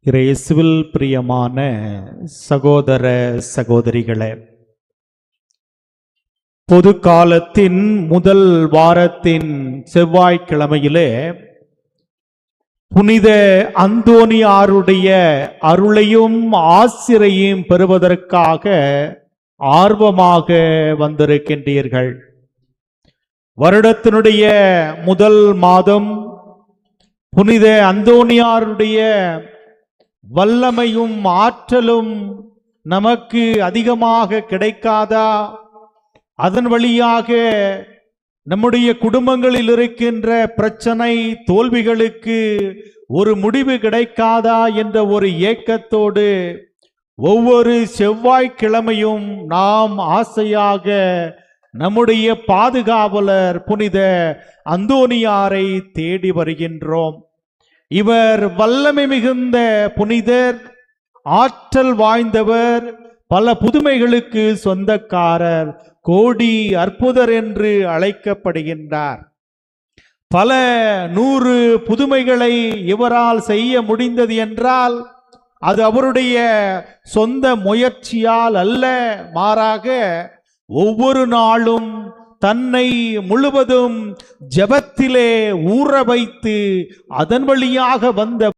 இயேசுவில் பிரியமான சகோதர சகோதரிகளே, பொது காலத்தின் முதல் வாரத்தின் செவ்வாய்க்கிழமையிலே புனித அந்தோனியாருடைய அருளையும் ஆசிரையும் பெறுவதற்காக ஆர்வமாக வந்திருக்கின்றீர்கள். வருடத்தினுடைய முதல் மாதம் புனித அந்தோனியாருடைய வல்லமையும் ஆற்றலும் நமக்கு அதிகமாக கிடைக்காதா? அதன் வழியாக நம்முடைய குடும்பங்களில் இருக்கின்ற பிரச்சனை தோல்விகளுக்கு ஒரு முடிவு கிடைக்காதா என்ற ஒரு ஏக்கத்தோடு ஒவ்வொரு செவ்வாய்க்கிழமையும் நாம் ஆசையாக நம்முடைய பாதுகாவலர் புனித அந்தோனியாரை தேடி வருகின்றோம். இவர் வல்லமை மிகுந்த புனிதர், ஆற்றல் வாய்ந்தவர், பல புதுமைகளுக்கு சொந்தக்காரர், கோடி அற்புதர் என்று அழைக்கப்படுகின்றார். பல 100 புதுமைகளை இவரால் செய்ய முடிந்தது என்றால் அது அவருடைய சொந்த முயற்சியால் அல்ல, மாறாக ஒவ்வொரு நாளும் தன்னை முழுவதும் ஜெபத்திலே ஊற வைத்து அதன் வழியாக வந்த